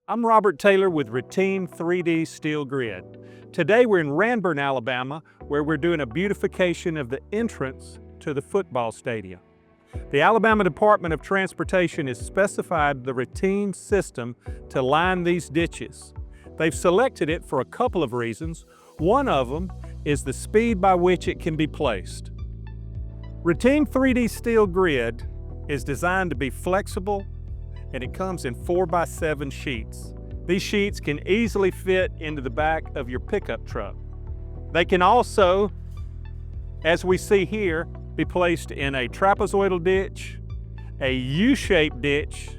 I'm Robert Taylor with Retem 3D Steel Grid. Today we're in Ranburne, Alabama, where we're doing a beautification of the entrance to the football stadium. The Alabama Department of Transportation has specified the Retem system to line these ditches. They've selected it for a couple of reasons. One of them is the speed by which it can be placed. Retem 3D Steel Grid is designed to be flexible, and it comes in 4x7 sheets. These sheets can easily fit into the back of your pickup truck. They can also, as we see here, be placed in a trapezoidal ditch, a U-shaped ditch,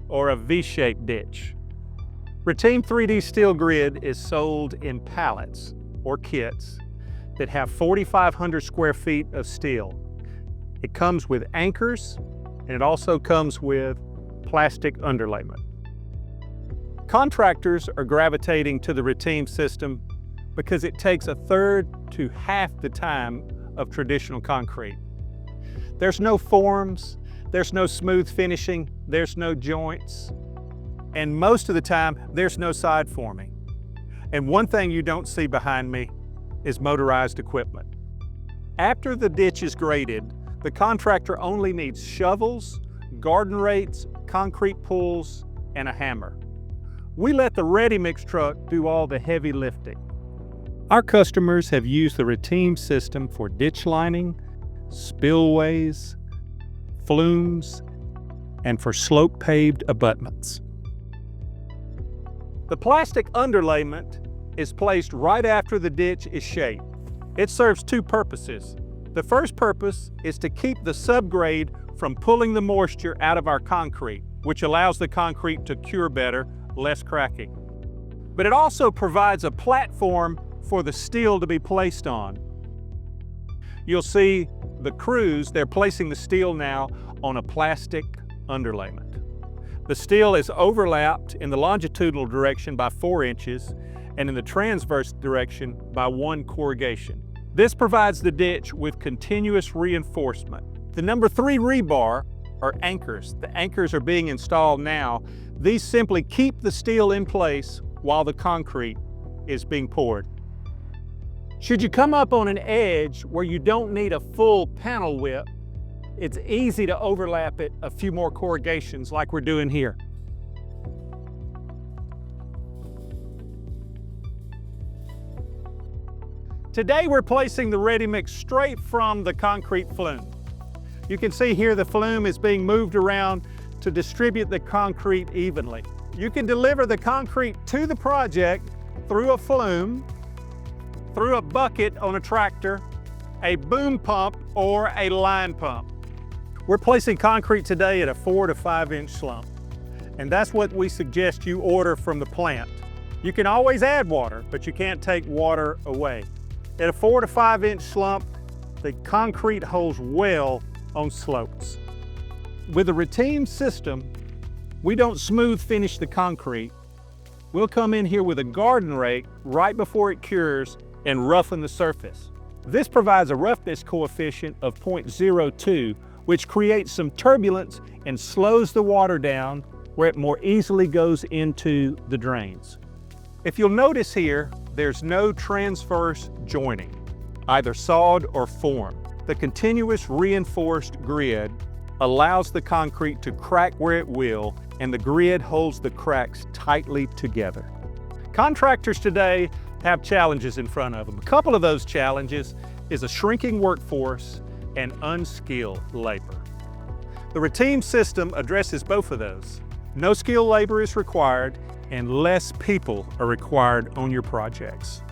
or a V-shaped ditch. Retem 3D Steel Grid is sold in pallets or kits that have 4,500 square feet of steel. It comes with anchors, and it also comes with plastic underlayment. Contractors are gravitating to the Retem system because it takes a third to half the time of traditional concrete. There's no forms, there's no smooth finishing, there's no joints, and most of the time there's no side forming. And one thing you don't see behind me is motorized equipment. After the ditch is graded, the contractor only needs shovels, garden rates, concrete pulls, and a hammer. We let the ready-mix truck do all the heavy lifting. Our customers have used the Retem system for ditch lining, spillways, flumes, and for slope-paved abutments. The plastic underlayment is placed right after the ditch is shaped. It serves two purposes. The first purpose is to keep the subgrade from pulling the moisture out of our concrete, which allows the concrete to cure better, less cracking. But it also provides a platform for the steel to be placed on. You'll see the crews, they're placing the steel now on a plastic underlayment. The steel is overlapped in the longitudinal direction by 4 inches and in the transverse direction by 1 corrugation. This provides the ditch with continuous reinforcement. The number 3 rebar are anchors. The anchors are being installed now. These simply keep the steel in place while the concrete is being poured. Should you come up on an edge where you don't need a full panel width, it's easy to overlap it a few more corrugations like we're doing here. Today we're placing the ready mix straight from the concrete flume. You can see here the flume is being moved around to distribute the concrete evenly. You can deliver the concrete to the project through a flume, through a bucket on a tractor, a boom pump, or a line pump. We're placing concrete today at a 4 to 5 inch slump, and that's what we suggest you order from the plant. You can always add water, but you can't take water away. At a 4 to 5 inch slump, the concrete holds well on slopes. With the Retem system, we don't smooth finish the concrete. We'll come in here with a garden rake right before it cures and roughen the surface. This provides a roughness coefficient of 0.02, which creates some turbulence and slows the water down where it more easily goes into the drains. If you'll notice here, there's no transverse joining, either sawed or formed. The continuous reinforced grid allows the concrete to crack where it will, and the grid holds the cracks tightly together. Contractors today have challenges in front of them. A couple of those challenges is a shrinking workforce and unskilled labor. The Retem system addresses both of those. No skilled labor is required, and less people are required on your projects.